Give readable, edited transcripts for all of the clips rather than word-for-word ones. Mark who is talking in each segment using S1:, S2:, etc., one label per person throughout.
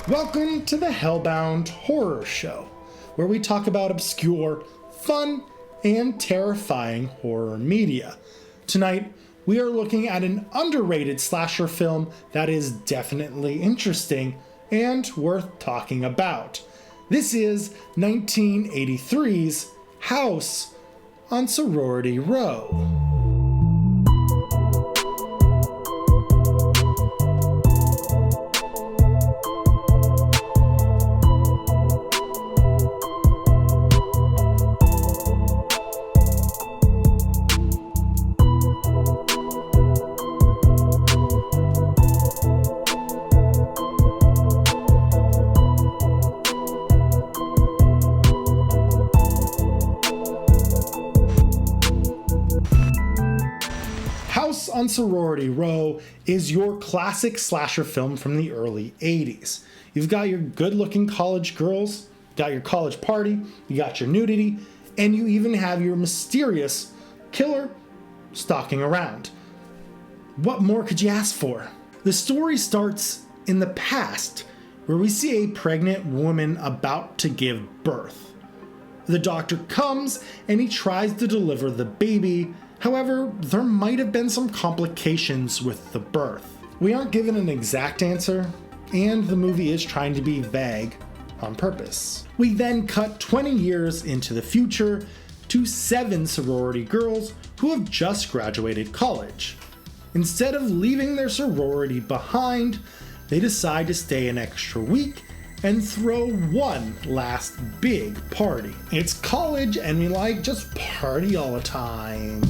S1: Welcome to the HellBound Horror Show, where we talk about obscure, fun, and terrifying horror media. Tonight, we are looking at an underrated slasher film that is definitely interesting and worth talking about. This is 1983's House on Sorority Row. House on Sorority Row is your classic slasher film from the early 80s. You've got your good-looking college girls, got your college party, you got your nudity, and you even have your mysterious killer stalking around. What more could you ask for? The story starts in the past, where we see a pregnant woman about to give birth. The doctor comes and he tries to deliver the baby. However, there might have been some complications with the birth. We aren't given an exact answer, and the movie is trying to be vague on purpose. We then cut 20 years into the future to 7 sorority girls who have just graduated college. Instead of leaving their sorority behind, they decide to stay an extra week and throw one last big party. It's college and we like just party all the time.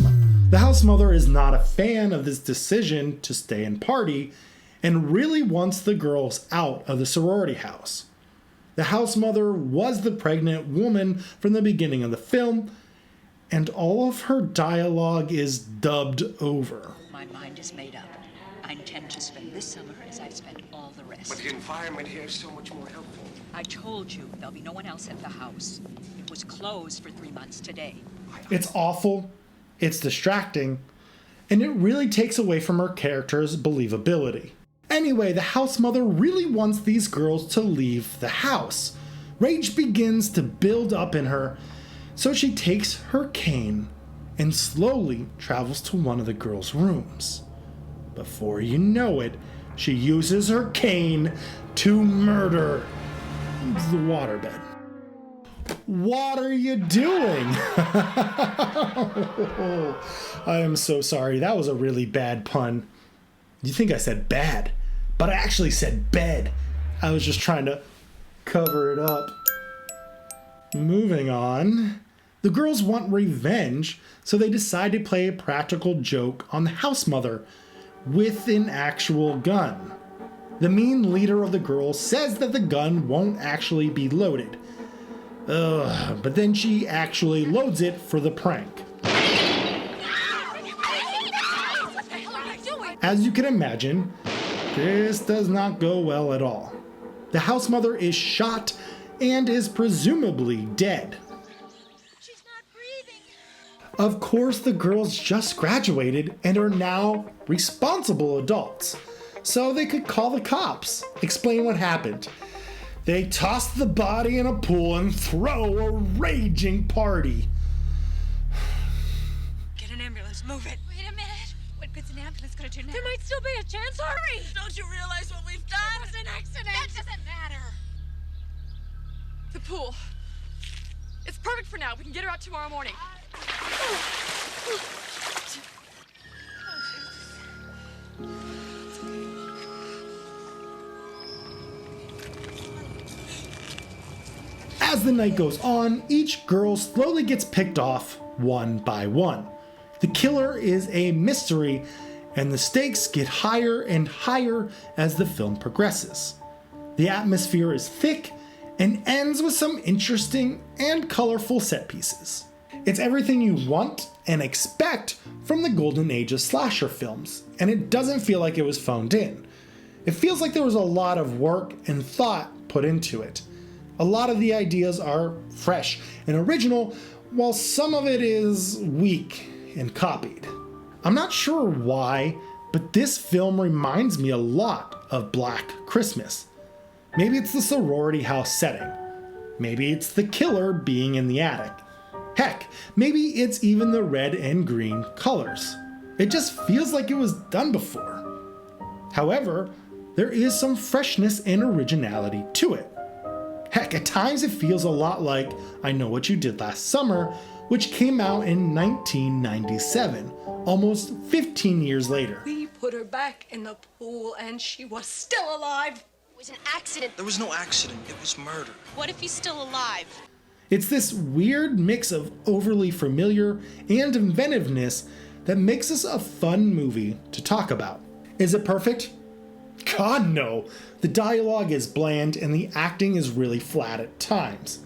S1: The house mother is not a fan of this decision to stay and party and really wants the girls out of the sorority house. The house mother was the pregnant woman from the beginning of the film, and all of her dialogue is dubbed over.
S2: My mind is made up. I intend to spend this summer as I've spent all the rest.
S3: But the environment here is so much more helpful.
S2: I told you there'll be no one else at the house. It was closed for 3 months today.
S1: It's awful, it's distracting, and it really takes away from her character's believability. Anyway, the house mother really wants these girls to leave the house. Rage begins to build up in her, so she takes her cane and slowly travels to one of the girls' rooms. Before you know it, she uses her cane to murder the waterbed. What are you doing? I am so sorry. That was a really bad pun. You think I said bad, but I actually said bed. I was just trying to cover it up. Moving on. The girls want revenge, so they decide to play a practical joke on the house mother with an actual gun. The mean leader of the girls says that the gun won't actually be loaded. But then she actually loads it for the prank. As you can imagine, this does not go well at all. The house mother is shot and is presumably dead.
S4: She's not breathing.
S1: Of course, the girls just graduated and are now responsible adults, so they could call the cops, explain what happened. They toss the body in a pool and throw a raging party.
S4: Get an ambulance, move it. Wait a minute. What good's an ambulance gonna do now?
S5: There might still be a chance. Hurry!
S4: Don't you realize what we've done?
S5: It was an accident.
S4: That doesn't matter.
S5: The pool. It's perfect for now. We can get her out tomorrow morning.
S1: As the night goes on, each girl slowly gets picked off one by one. The killer is a mystery, and the stakes get higher and higher as the film progresses. The atmosphere is thick and ends with some interesting and colorful set pieces. It's everything you want and expect from the golden age of slasher films, and it doesn't feel like it was phoned in. It feels like there was a lot of work and thought put into it. A lot of the ideas are fresh and original, while some of it is weak and copied. I'm not sure why, but this film reminds me a lot of Black Christmas. Maybe it's the sorority house setting. Maybe it's the killer being in the attic. Heck, maybe it's even the red and green colors. It just feels like it was done before. However, there is some freshness and originality to it. Heck, at times it feels a lot like I Know What You Did Last Summer, which came out in 1997, almost 15 years later.
S6: We put her back in the pool and she was still alive.
S7: It was an accident.
S8: There was no accident, it was murder.
S7: What if he's still alive?
S1: It's this weird mix of overly familiar and inventiveness that makes this a fun movie to talk about. Is it perfect? God, no. The dialogue is bland and the acting is really flat at times.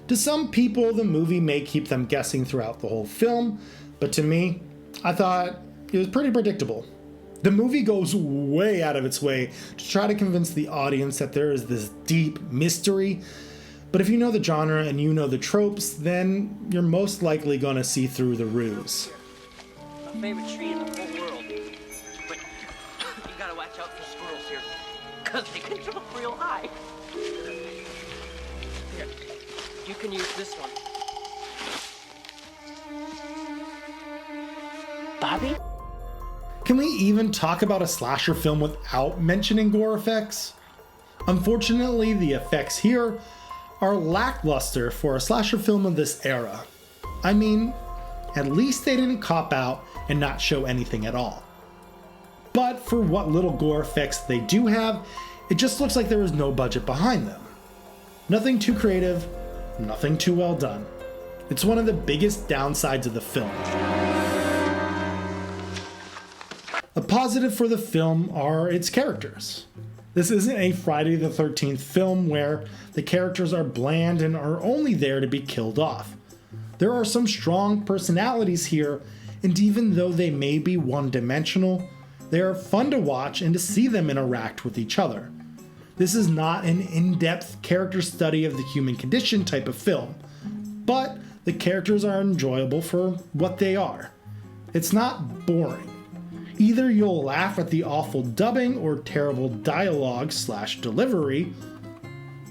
S1: To some people, the movie may keep them guessing throughout the whole film, but to me, I thought it was pretty predictable. The movie goes way out of its way to try to convince the audience that there is this deep mystery, but if you know the genre and you know the tropes, then you're most likely gonna see through the ruse.
S9: My favorite tree in the whole world. But you gotta watch out for squirrels here, because they can jump real high. Here, you can use this one. Bobby?
S1: Can we even talk about a slasher film without mentioning gore effects? Unfortunately, the effects here are lackluster for a slasher film of this era. I mean, at least they didn't cop out and not show anything at all. But for what little gore effects they do have, it just looks like there was no budget behind them. Nothing too creative, nothing too well done. It's one of the biggest downsides of the film. A positive for the film are its characters. This isn't a Friday the 13th film where the characters are bland and are only there to be killed off. There are some strong personalities here, and even though they may be one-dimensional, they are fun to watch and to see them interact with each other. This is not an in-depth character study of the human condition type of film, but the characters are enjoyable for what they are. It's not boring. Either you'll laugh at the awful dubbing or terrible dialogue/delivery,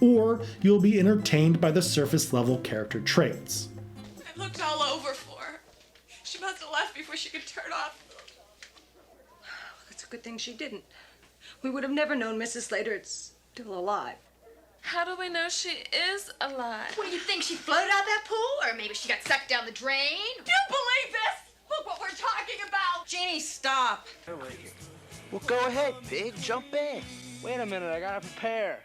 S1: or you'll be entertained by the surface level character traits.
S5: I looked all over for her. She must have left before she could turn off.
S6: It's a good thing she didn't. We would have never known Mrs. Slater's still alive.
S5: How do we know she is alive?
S4: What do you think? She floated out that pool? Or maybe she got sucked down the drain?
S5: Do you believe this? Look what we're talking about!
S6: Jeannie, stop.
S8: Well, go ahead, pig, jump in.
S9: Wait a minute, I gotta prepare.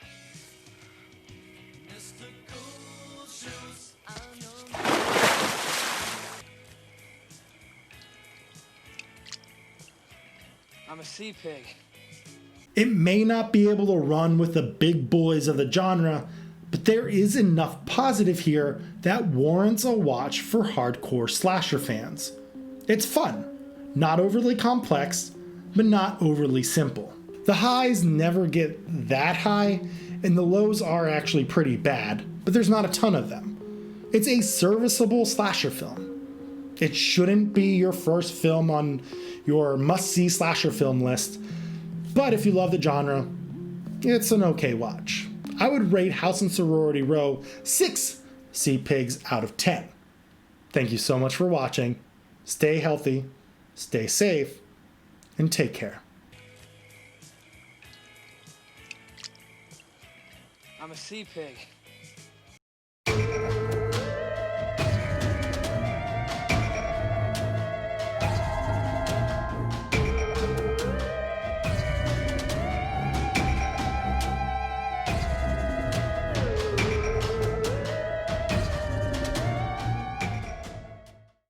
S9: I'm a sea pig.
S1: It may not be able to run with the big boys of the genre, but there is enough positive here that warrants a watch for hardcore slasher fans. It's fun, not overly complex, but not overly simple. The highs never get that high, and the lows are actually pretty bad, but there's not a ton of them. It's a serviceable slasher film. It shouldn't be your first film on your must-see slasher film list, but if you love the genre, it's an okay watch. I would rate House and Sorority Row 6 sea pigs out of 10. Thank you so much for watching. Stay healthy, stay safe, and take care.
S9: I'm a sea pig.